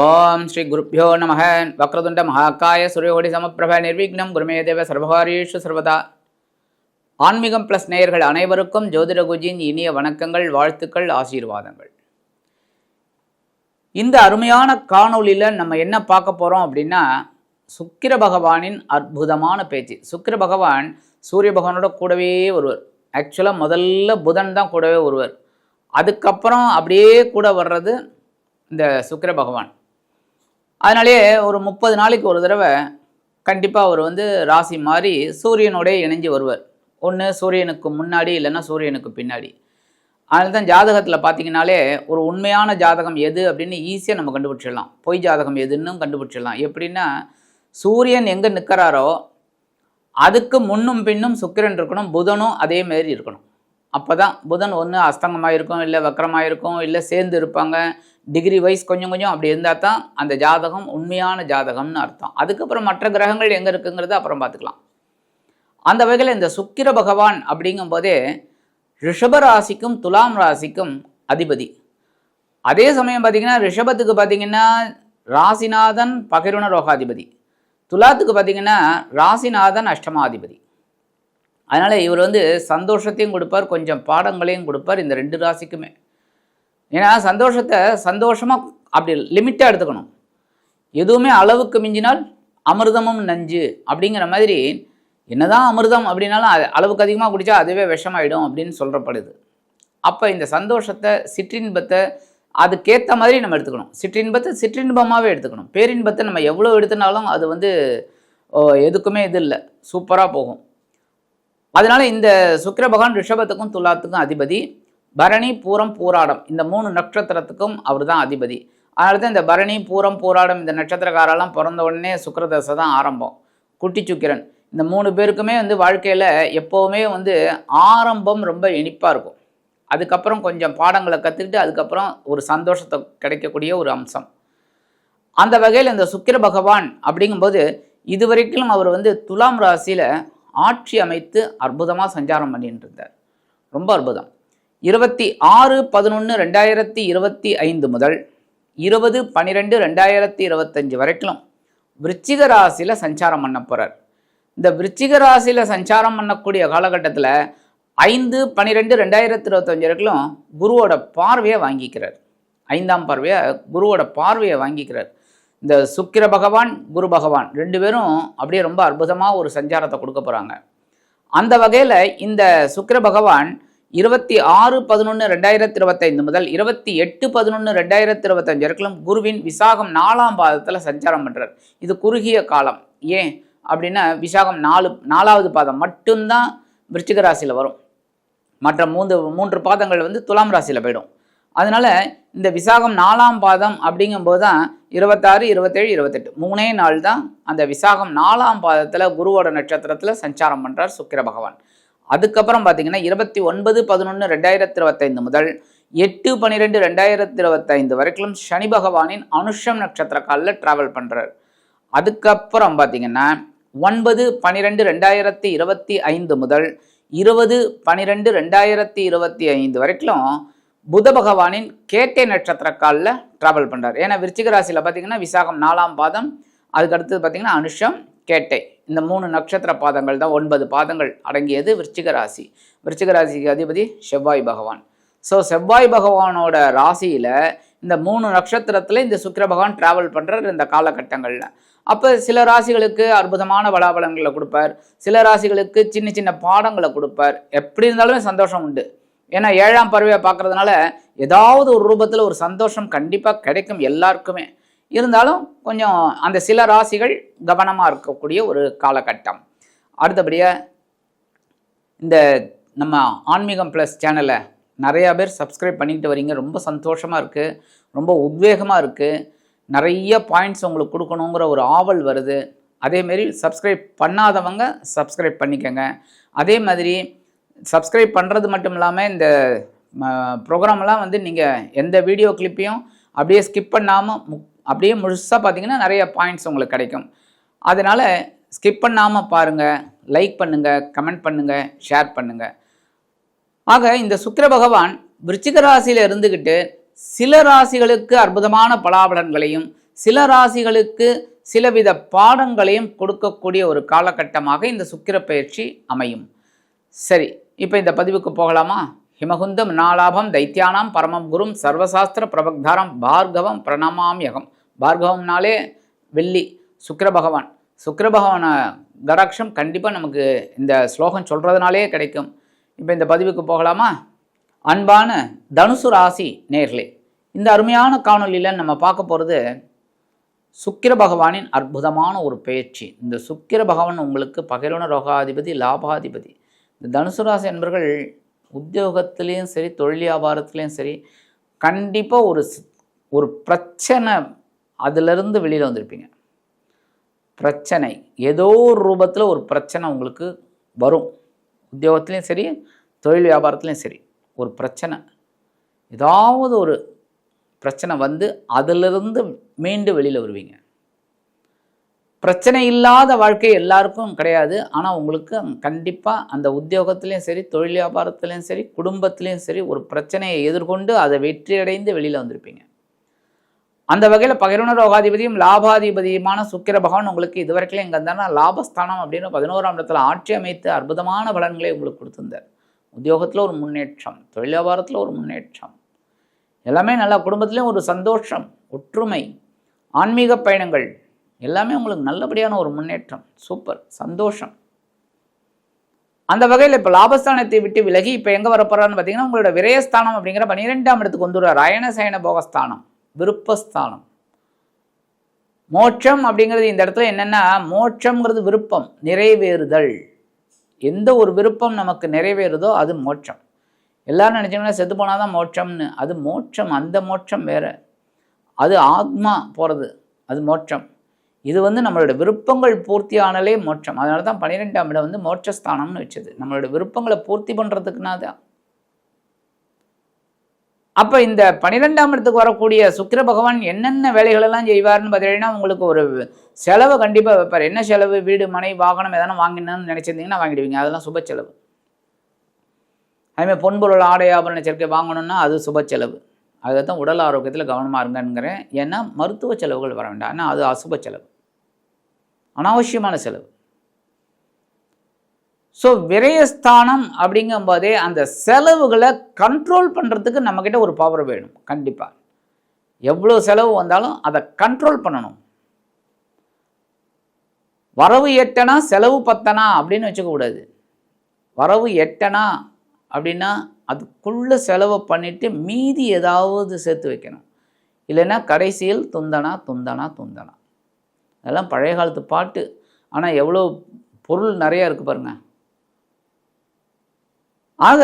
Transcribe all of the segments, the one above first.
ஓம் ஸ்ரீ குருப்பியோ நம. வக்ரதுண்ட மகாகாய சூரியகோடி சமப்பிரப நிர்விக்னம் குருமே தேவ சர்வகாரீஷு சர்வதா. ஆன்மீகம் பிளஸ் நேயர்கள் அனைவருக்கும் ஜோதிட குஜியின் இனிய வணக்கங்கள், வாழ்த்துக்கள், ஆசீர்வாதங்கள். இந்த அருமையான காணொலியில் நம்ம என்ன பார்க்க போகிறோம் அப்படின்னா, சுக்கிர பகவானின் அற்புதமான பேச்சு. சுக்கிர பகவான் சூரிய பகவானோட கூடவே ஒருவர். ஆக்சுவலாக முதல்ல புதன் தான் கூடவே ஒருவர். அதுக்கப்புறம் அப்படியே கூட வர்றது இந்த சுக்கிர பகவான். அதனாலே ஒரு 30 நாளைக்கு ஒரு தடவை கண்டிப்பாக அவர் ராசி மாறி சூரியனோடய இணைஞ்சு வருவார். ஒன்று சூரியனுக்கு முன்னாடி, இல்லைன்னா சூரியனுக்கு பின்னாடி. அதனால தான் ஜாதகத்தில் பார்த்தீங்கன்னாலே ஒரு உண்மையான ஜாதகம் எது அப்படின்னு ஈஸியாக நம்ம கண்டுபிடிச்சிடலாம். பொய் ஜாதகம் எதுன்னு கண்டுபிடிச்சிடலாம். எப்படின்னா, சூரியன் எங்கே நிற்கிறாரோ அதுக்கு முன்னும் பின்னும் சுக்கிரன் இருக்கணும், புதனும் அதே மாதிரி இருக்கணும். அப்போ தான் புதன் ஒன்று அஸ்தங்கமாக இருக்கும், இல்லை வக்கரமாக இருக்கும், இல்லை சேர்ந்து இருப்பாங்க. டிகிரி வைஸ் கொஞ்சம் கொஞ்சம் அப்படி இருந்தால் தான் அந்த ஜாதகம் உண்மையான ஜாதகம்னு அர்த்தம். அதுக்கப்புறம் மற்ற கிரகங்கள் எங்கே இருக்குங்கிறத அப்புறம் பார்த்துக்கலாம். அந்த வகையில் இந்த சுக்கிர பகவான் அப்படிங்கும்போதே ரிஷப ராசிக்கும் துலாம் ராசிக்கும் அதிபதி. அதே சமயம் பார்த்திங்கன்னா ரிஷபத்துக்கு பார்த்திங்கன்னா ராசிநாதன் பகிர்வன ரோகாதிபதி, துலாத்துக்கு பார்த்திங்கன்னா ராசிநாதன் அஷ்டமாதிபதி. அதனால் இவர் சந்தோஷத்தையும் கொடுப்பார், கொஞ்சம் பாடங்களையும் கொடுப்பார் இந்த ரெண்டு ராசிக்குமே. ஏன்னா சந்தோஷத்தை சந்தோஷமாக அப்படி லிமிட்டாக எடுத்துக்கணும். எதுவுமே அளவுக்கு மிஞ்சினால் அமிர்தமும் நஞ்சு அப்படிங்கிற மாதிரி, என்னதான் அமிர்தம் அப்படின்னாலும் அளவுக்கு அதிகமாக குடித்தா அதுவே விஷமாயிடும் அப்படின்னு சொல்கிறப்படுது. அப்போ இந்த சந்தோஷத்தை, சிற்றின்பத்தை அதுக்கேற்ற மாதிரி நம்ம எடுத்துக்கணும். சிற்றின்பத்தை சிற்றின்பமாகவே எடுத்துக்கணும். பேரின்பத்தை நம்ம எவ்வளோ எடுத்துனாலும் அது எதுக்குமே இது இல்லை, சூப்பராக போகும். அதனால் இந்த சுக்கிர பகவான் ரிஷபத்துக்கும் துலாத்துக்கும் அதிபதி. பரணி பூரம் பூராடம் இந்த 3 நட்சத்திரத்துக்கும் அவர் தான் அதிபதி. அதனால தான் இந்த பரணி பூரம் பூராடம் இந்த நட்சத்திரக்காரெல்லாம் பிறந்த உடனே சுக்கிரதசை தான் ஆரம்பம். குட்டி சுக்கிரன் இந்த 3 பேருக்குமே வாழ்க்கையில் எப்போவுமே ஆரம்பம் ரொம்ப இனிப்பாக இருக்கும். அதுக்கப்புறம் கொஞ்சம் பாடங்களை கற்றுக்கிட்டு அதுக்கப்புறம் ஒரு சந்தோஷத்தை கிடைக்கக்கூடிய ஒரு அம்சம். அந்த வகையில் இந்த சுக்கிர பகவான் அப்படிங்கும்போது இதுவரைக்கும் அவர் துலாம் ராசியில் ஆட்சி அமைத்து அற்புதமாக சஞ்சாரம் பண்ணிட்டு இருந்தார். ரொம்ப அற்புதம். 26/11/2025 முதல் 20/12/2025 வரைக்கும் விருச்சிக ராசியில் சஞ்சாரம் பண்ண போகிறார். இந்த விருச்சிக ராசியில் சஞ்சாரம் பண்ணக்கூடிய காலகட்டத்தில் 5/12/2025 வரைக்கும் குருவோட பார்வையை வாங்கிக்கிறார். 5ஆம் பார்வையாக குருவோட பார்வையை வாங்கிக்கிறார். இந்த சுக்கிர பகவான் குரு பகவான் 2 பேரும் அப்படியே ரொம்ப அற்புதமாக ஒரு சஞ்சாரத்தை கொடுக்க போகிறாங்க. அந்த வகையில் இந்த சுக்கிர பகவான் 26/11/2025 முதல் 28/11/2025 வரைக்கும் குருவின் விசாகம் 4ஆம் பாதத்தில் சஞ்சாரம் பண்ணுறார். இது குறுகிய காலம். ஏன் அப்படின்னா விசாகம் 4வது பாதம் மட்டும்தான் விருச்சிக ராசியில் வரும். மற்ற 3 பாதங்கள் துலாம் ராசியில் போயிடும். அதனால் இந்த விசாகம் 4ஆம் பாதம் அப்படிங்கும்போது தான் 26, 27, 28 3 நாள் தான் அந்த விசாகம் 4ஆம் பாதத்தில் குருவோட நட்சத்திரத்தில் சஞ்சாரம் பண்ணுறார் சுக்கிர பகவான். அதுக்கப்புறம் பார்த்தீங்கன்னா 29/11/2025 முதல் 8/12/2025 வரைக்கும் சனி பகவானின் அனுஷம் நட்சத்திர காலில் ட்ராவல் பண்ணுறார். அதுக்கப்புறம் பார்த்தீங்கன்னா 9/12/2025 முதல் 20/12/2025 வரைக்கும் புத பகவானின் கேட்டை நட்சத்திர காலில் ட்ராவல் பண்ணுறார். ஏன்னா விருச்சிக ராசியில் பார்த்தீங்கன்னா விசாகம் 4ஆம் பாதம், அதுக்கு அடுத்தது பார்த்தீங்கன்னா அனுஷம், கேட்டை இந்த 3 நட்சத்திர பாதங்கள் தான் 9 பாதங்கள் அடங்கியது விருச்சிக ராசி. விருச்சிக ராசிக்கு அதிபதி செவ்வாய் பகவான். ஸோ செவ்வாய் பகவானோட ராசியில் இந்த 3 நட்சத்திரத்தில் இந்த சுக்கிர பகவான் ட்ராவல் பண்ணுறார் இந்த காலகட்டங்களில். அப்போ சில ராசிகளுக்கு அற்புதமான பலாபலங்களை கொடுப்பார், சில ராசிகளுக்கு சின்ன சின்ன பாடங்களை கொடுப்பார். எப்படி இருந்தாலுமே சந்தோஷம் உண்டு. ஏன்னா 7ஆம் பார்வையை பார்க்கறதுனால ஏதாவது ஒரு ரூபத்தில் ஒரு சந்தோஷம் கண்டிப்பாக கிடைக்கும் எல்லாருக்குமே. இருந்தாலும் கொஞ்சம் அந்த சில ராசிகள் கவனமாக இருக்கக்கூடிய ஒரு காலகட்டம். அடுத்தபடியாக இந்த நம்ம ஆன்மீகம் ப்ளஸ் சேனலை நிறையா பேர் சப்ஸ்கிரைப் பண்ணிக்கிட்டு வரீங்க. ரொம்ப சந்தோஷமாக இருக்குது, ரொம்ப உத்வேகமாக இருக்குது. நிறைய பாயிண்ட்ஸ் உங்களுக்கு கொடுக்கணுங்கிற ஒரு ஆவல் வருது. அதேமாரி சப்ஸ்கிரைப் பண்ணாதவங்க சப்ஸ்கிரைப் பண்ணிக்கோங்க. அதே மாதிரி சப்ஸ்கிரைப் பண்ணுறது மட்டும் இல்லாமல் இந்த ப்ரோக்ராமெல்லாம் நீங்கள் எந்த வீடியோ கிளிப்பையும் அப்படியே ஸ்கிப் பண்ணாமல் அப்படியே முழுசாக பார்த்தீங்கன்னா நிறைய பாயிண்ட்ஸ் உங்களுக்கு கிடைக்கும். அதனால் ஸ்கிப் பண்ணாமல் பாருங்கள், லைக் பண்ணுங்கள், கமெண்ட் பண்ணுங்கள், ஷேர் பண்ணுங்கள். ஆக இந்த சுக்கிர பகவான் விருச்சிக ராசியில் இருந்துக்கிட்டு சில ராசிகளுக்கு அற்புதமான பலாபலன்களையும் சில ராசிகளுக்கு சிலவித பாடங்களையும் கொடுக்கக்கூடிய ஒரு காலகட்டமாக இந்த சுக்கிர பயிற்சி அமையும். சரி, இப்போ இந்த பதிவுக்கு போகலாமா? ஹிமகுந்தம் நாலாபம் தைத்தியானாம் பரமம் குரும் சர்வசாஸ்திர பிரபக்தாரம் பார்கவம் பிரணமாம்யகம். பார்கவம்னாலே வெள்ளி, சுக்கிர பகவான். சுக்கிர பகவான கடாட்சம் கண்டிப்பாக நமக்கு இந்த ஸ்லோகம் சொல்கிறதுனாலே கிடைக்கும். இப்போ இந்த பதிவுக்கு போகலாமா? அன்பான தனுசு ராசி நேர்களே, இந்த அருமையான காணொலியில் நம்ம பார்க்க போகிறது சுக்கிர பகவானின் அற்புதமான ஒரு பயிற்சி. இந்த சுக்கிர பகவான் உங்களுக்கு பகைரோன ரோகாதிபதி, லாபாதிபதி. இந்த தனுசு ராசி என்பவர்கள் உத்தியோகத்திலையும் சரி, தொழில் வியாபாரத்துலேயும் சரி, கண்டிப்பாக ஒரு பிரச்சனை அதிலிருந்து வெளியில் வந்திருப்பீங்க. பிரச்சனை ஏதோ ஒரு ரூபத்தில் ஒரு பிரச்சனை உங்களுக்கு வரும். உத்தியோகத்துலேயும் சரி, தொழில் வியாபாரத்துலேயும் சரி, ஒரு பிரச்சனை, ஏதாவது ஒரு பிரச்சனை வந்து அதிலிருந்து மீண்டு வெளியில் வருவீங்க. பிரச்சனை இல்லாத வாழ்க்கை எல்லாருக்கும் கிடையாது. ஆனால் உங்களுக்கு கண்டிப்பாக அந்த உத்தியோகத்துலேயும் சரி, தொழில் வியாபாரத்துலேயும் சரி, குடும்பத்துலேயும் சரி, ஒரு பிரச்சனையை எதிர்கொண்டு அதை வெற்றியடைந்து வெளியில் வந்திருப்பீங்க. அந்த வகையில் பகிர்வுணர் ரோகாதிபதியும் லாபாதிபதியுமான சுக்கிர பகவான் உங்களுக்கு இதுவரைக்கும் எங்கே இருந்தாலும் லாபஸ்தானம் அப்படின்னு 11ஆம் இடத்துல ஆட்சி அமைத்து அற்புதமான பலன்களை உங்களுக்கு கொடுத்துருந்தார். உத்தியோகத்தில் ஒரு முன்னேற்றம், தொழில் வியாபாரத்தில் ஒரு முன்னேற்றம், எல்லாமே நல்லா, குடும்பத்துலேயும் ஒரு சந்தோஷம், ஒற்றுமை, ஆன்மீக பயணங்கள் எல்லாமே உங்களுக்கு நல்லபடியான ஒரு முன்னேற்றம். சூப்பர், சந்தோஷம். அந்த வகையில் இப்போ லாபஸ்தானத்தை விட்டு விலகி இப்போ எங்கே வரப்போறான்னு பார்த்தீங்கன்னா, உங்களோட விரயஸ்தானம் அப்படிங்கிற 12ஆம் இடத்துக்கு கொண்டு வருவார். அயன சயன போகஸ்தானம், விருப்பஸ்தானம். மோட்சம் அப்படிங்கிறது இந்த இடத்துல என்னென்னா, மோட்சம்ங்கிறது விருப்பம், நிறைவேறுதல். எந்த ஒரு விருப்பம் நமக்கு நிறைவேறுதோ அது மோட்சம். எல்லாரும் நினச்சிங்கன்னா செத்து போனால் தான் மோட்சம்னு. அது மோட்சம், அந்த மோட்சம் வேறு. அது ஆத்மா போகிறது, அது மோட்சம். இது நம்மளோட விருப்பங்கள் பூர்த்தி ஆனாலே மோட்சம். அதனால தான் 12ஆம் இடம் மோட்சஸ்தானம்னு வச்சது. நம்மளோட விருப்பங்களை பூர்த்தி பண்ணுறதுக்குனா தான். அப்போ இந்த 12ஆம் இடத்துக்கு வரக்கூடிய சுக்கிர பகவான் என்னென்ன வேலைகளெல்லாம் செய்வார்னு பார்த்தீங்கன்னா, உங்களுக்கு ஒரு செலவு கண்டிப்பாக வைப்பார். என்ன செலவு? வீடு, மனை, வாகனம் எதனா வாங்கினு நினச்சிருந்தீங்கன்னா வாங்கிடுவீங்க. அதெல்லாம் சுப செலவு. அதுமாதிரி பொன்பொருள், ஆடை, ஆபரண சேர்க்கை வாங்கணும்னா அது சுப செலவு. அதுதான் உடல் ஆரோக்கியத்தில் கவனமாக இருங்கங்கிறேன். ஏன்னா மருத்துவ செலவுகள் வர வேண்டாம். ஆனால் அது அசுப செலவு, அனாவசியமான செலவு. ஸோ விரயஸ்தானம் அப்படிங்கும்போதே அந்த செலவுகளை கண்ட்ரோல் பண்ணுறதுக்கு நம்மக்கிட்ட ஒரு பவர் வேணும். கண்டிப்பாக எவ்வளோ செலவு வந்தாலும் அதை கண்ட்ரோல் பண்ணணும். வரவு எட்டனா செலவு பத்தனா அப்படின்னு வச்சுக்கக்கூடாது. வரவு எட்டனா அப்படின்னா அதுக்குள்ளே செலவை பண்ணிவிட்டு மீதி ஏதாவது சேர்த்து வைக்கணும். இல்லைன்னா கடைசியில் துந்தனா துந்தனா துந்தனா. அதெல்லாம் பழைய காலத்து பாட்டு. ஆனால் எவ்வளோ பொருள் நிறையா இருக்குது பாருங்கள். ஆக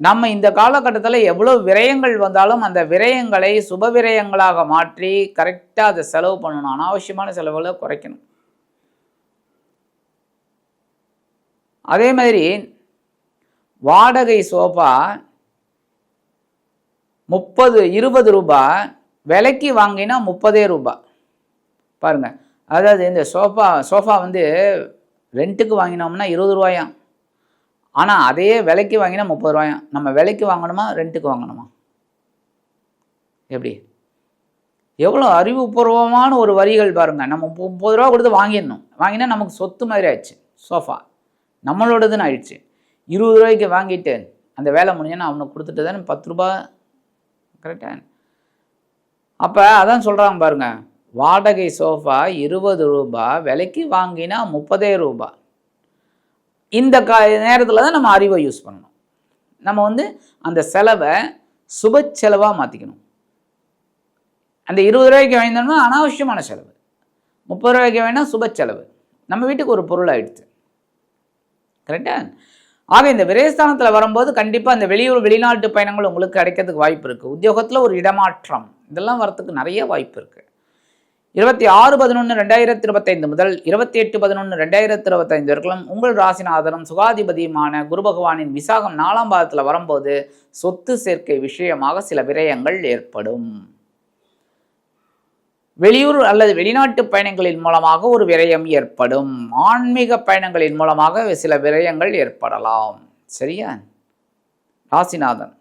நம்ம இந்த காலகட்டத்தில் எவ்வளோ விரயங்கள் வந்தாலும் அந்த விரயங்களை சுப விரயங்களாக மாற்றி கரெக்டாக அதை செலவு பண்ணணும். அனாவசியமான செலவுகளை குறைக்கணும். அதே மாதிரி வாடகை சோஃபா 20 ரூபாய், விலைக்கு வாங்கினா 30 ரூபாய். பாருங்கள், அதாவது இந்த சோஃபா ரெண்ட்டுக்கு வாங்கினோம்னா 20 ரூபாயாம். ஆனால் அதே விலைக்கு வாங்கினா 30 ரூபாயாம். நம்ம விலைக்கு வாங்கணுமா, ரெண்ட்டுக்கு வாங்கணுமா? எப்படி? எவ்வளோ அறிவுபூர்வமான ஒரு வரிகள் பாருங்கள். நம்ம 30 ரூபா கொடுத்து வாங்கிடணும். வாங்கினா நமக்கு சொத்து மாதிரி ஆயிடுச்சு. சோஃபா நம்மளோடதுன்னு ஆயிடுச்சு. 20 ரூபாய்க்கு வாங்கிட்டு அந்த வேலை முடிஞ்சேன்னா அவனுக்கு கொடுத்துட்டு தானே 10 ரூபா. கரெக்டாக? அப்போ அதான் சொல்கிறாங்க பாருங்கள், வாடகை சோஃபா 20 ரூபாய், விலைக்கு வாங்கினா 30 ரூபாய். இந்த நேரத்தில் தான் நம்ம அறிவை யூஸ் பண்ணணும். நம்ம அந்த செலவை சுப செலவாக மாற்றிக்கணும். அந்த 20 ரூபாய்க்கு வாங்கினோம்னா அனாவசியமான செலவு, 30 ரூபாய்க்கு வேணா சுப செலவு. நம்ம வீட்டுக்கு ஒரு பொருள் ஆகிடுச்சு. கரெக்டாக? ஆக இந்த விரயஸ்தானத்தில் வரும்போது கண்டிப்பாக இந்த வெளியூர் வெளிநாட்டு பயணங்கள் உங்களுக்கு கிடைக்கிறதுக்கு வாய்ப்பு இருக்குது. உத்தியோகத்தில் ஒரு இடமாற்றம் இதெல்லாம் வரத்துக்கு நிறைய வாய்ப்பு இருக்குது. 26/11/2025 முதல் 28/11/2025 வரைக்கும் உங்கள் ராசிநாதனும் சுகாதிபதியுமான குரு பகவானின் விசாகம் 4ஆம் பாதத்தில் வரும்போது சொத்து சேர்க்கை விஷயமாக சில விரயங்கள் ஏற்படும். வெளியூர் அல்லது வெளிநாட்டு பயணங்களின் மூலமாக ஒரு விரயம் ஏற்படும். ஆன்மீக பயணங்களின் மூலமாக சில விரயங்கள் ஏற்படலாம். சரியா? ராசிநாதன்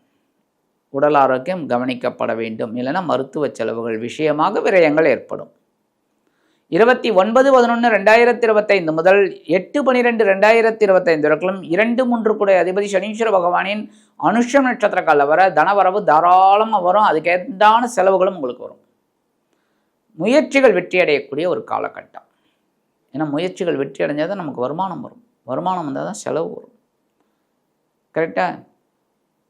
உடல் ஆரோக்கியம் கவனிக்கப்பட வேண்டும். இல்லைன்னா மருத்துவ செலவுகள் விஷயமாக விரயங்கள் ஏற்படும். 29/11/2025 முதல் 8/12/2025 வரைக்கும் 2-3 கூடை அதிபதி சனீஸ்வர பகவானின் அனுஷம் நட்சத்திர காலில் வர தனவரவு தாராளமாக வரும். அதுக்கேற்றான செலவுகளும் உங்களுக்கு வரும். முயற்சிகள் வெற்றி அடையக்கூடிய ஒரு காலகட்டம். ஏன்னா முயற்சிகள் வெற்றி அடைஞ்சால் தான் நமக்கு வருமானம் வரும். வருமானம் வந்தால் தான் செலவு வரும். கரெக்டாக?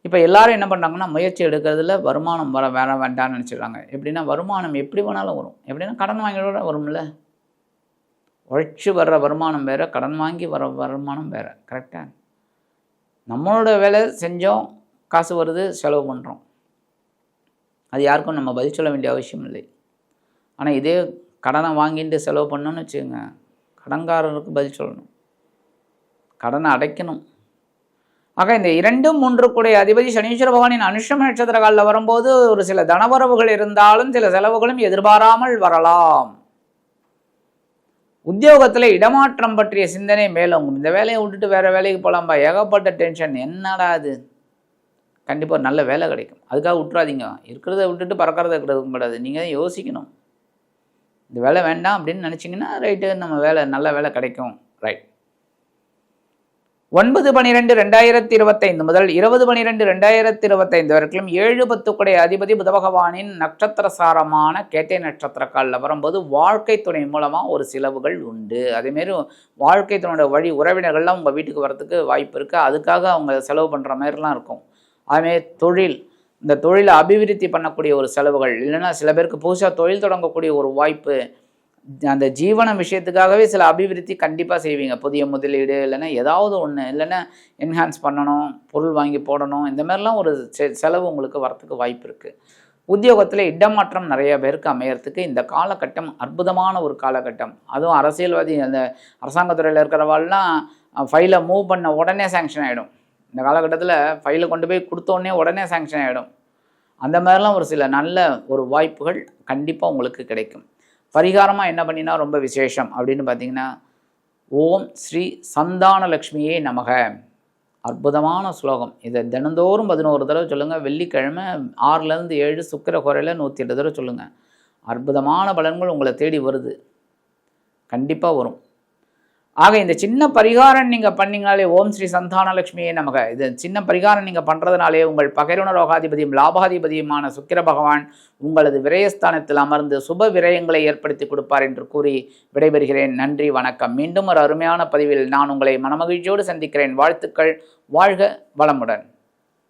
இப்போ எல்லாரும் என்ன பண்ணுறாங்கன்னா, முயற்சி எடுக்கிறதுல வருமானம் வேற வேண்டாம்னு நினச்சிடுறாங்க. எப்படின்னா வருமானம் எப்படி வேணாலும் வரும். எப்படின்னா கடன் வாங்கியோட வரும்ல. உழைச்சி வர்ற வருமானம் வேறு, கடன் வாங்கி வர வருமானம் வேறு. கரெக்டாக? நம்மளோட வேலை செஞ்சோம், காசு வருது, செலவு பண்ணுறோம். அது யாருக்கும் நம்ம பதில் சொல்ல வேண்டிய அவசியம் இல்லை. ஆனால் இதே கடனை வாங்கிட்டு செலவு பண்ணோன்னு வச்சுக்கோங்க, கடன்காரருக்கு பதில் சொல்லணும், கடனை அடைக்கணும். ஆக இந்த 2-3 கூடை அதிபதி சனீஸ்வர பகவானின் அனுஷம் நட்சத்திர காலில் வரும்போது ஒரு சில தனவரவுகள் இருந்தாலும் சில செலவுகளும் எதிர்பாராமல் வரலாம். உத்தியோகத்தில் இடமாற்றம் பற்றிய சிந்தனை மேலும். இந்த வேலையை விட்டுட்டு வேறு வேலைக்கு போகலாம்பா, ஏகப்பட்ட டென்ஷன், என்னடா அது. கண்டிப்பாக நல்ல வேலை கிடைக்கும். அதுக்காக விட்டுறாதீங்க. இருக்கிறத விட்டுட்டு பறக்கிறத இருக்கிறதும் கிடையாது. நீங்கள் தான் யோசிக்கணும். இந்த வேலை வேண்டாம் அப்படின்னு நினச்சிங்கன்னா ரைட்டு, நம்ம வேலை நல்ல வேலை கிடைக்கும். ரைட். 9/12/2025 முதல் 20/12/2025 வரைக்கும் 7-10 கூடை அதிபதி புத பகவானின் நட்சத்திர சாரமான கேட்டை நட்சத்திர காலில் வரும்போது வாழ்க்கை துணை மூலமாக ஒரு செலவுகள் உண்டு. அதேமாரி வாழ்க்கை துணையோட வழி உறவினர்கள்லாம் உங்கள் வீட்டுக்கு வரத்துக்கு வாய்ப்பு இருக்குது. அதுக்காக அவங்க செலவு பண்ணுற மாதிரிலாம் இருக்கும். அதுமாரி தொழில், இந்த தொழிலை அபிவிருத்தி பண்ணக்கூடிய ஒரு செலவுகள், இல்லைன்னா சில பேருக்கு புதுசாக தொழில் தொடங்கக்கூடிய ஒரு வாய்ப்பு, அந்த ஜீவன விஷயத்துக்காகவே சில அபிவிருத்தி கண்டிப்பாக செய்வீங்க. புதிய முதலீடு, இல்லைன்னா ஏதாவது ஒன்று, இல்லைன்னா என்ஹான்ஸ் பண்ணணும், பொருள் வாங்கி போடணும், இந்த மாதிரிலாம் ஒரு செலவு உங்களுக்கு வரத்துக்கு வாய்ப்பு இருக்குது. உத்தியோகத்தில் இடமாற்றம் நிறைய பேருக்கு அமையறதுக்கு இந்த காலகட்டம் அற்புதமான ஒரு காலகட்டம். அதுவும் அரசியல்வாதி, அந்த அரசாங்கத்துறையில் இருக்கிறவாள்லாம் ஃபைலை மூவ் பண்ண உடனே சேங்ஷன் ஆகிடும். இந்த காலகட்டத்தில் ஃபைலை கொண்டு போய் கொடுத்தோடனே உடனே சேங்ஷன் ஆகிடும். அந்த மாதிரிலாம் ஒரு சில நல்ல ஒரு வாய்ப்புகள் கண்டிப்பாக உங்களுக்கு கிடைக்கும். பரிகாரமாக என்ன பண்ணினா ரொம்ப விசேஷம் அப்படின்னு பார்த்தீங்கன்னா, ஓம் ஸ்ரீ சந்தானலக்ஷ்மியே நமக. அற்புதமான ஸ்லோகம். இதை தினந்தோறும் 11 தடவை சொல்லுங்கள். வெள்ளிக்கிழமை 6-7, சுக்கிர குறையில் 108 தடவை சொல்லுங்கள். அற்புதமான பலன்கள் உங்களை தேடி வருது, கண்டிப்பாக வரும். ஆக இந்த சின்ன பரிகாரம் நீங்கள் பண்ணிங்கனாலே, ஓம் ஸ்ரீ சந்தானலக்ஷ்மியே நமக, இது சின்ன பரிகாரம் நீங்கள் பண்ணுறதுனாலே உங்கள் பகைருண ரோகாதிபதியும் லாபாதிபதியுமான சுக்கிர பகவான் உங்களது விரயஸ்தானத்தில் அமர்ந்து சுப விரயங்களை ஏற்படுத்தி கொடுப்பார் என்று கூறி விடைபெறுகிறேன். நன்றி, வணக்கம். மீண்டும் ஒரு அருமையான பதிவில் நான் உங்களை மனமகிழ்ச்சியோடு சந்திக்கிறேன். வாழ்த்துக்கள். வாழ்க வளமுடன்.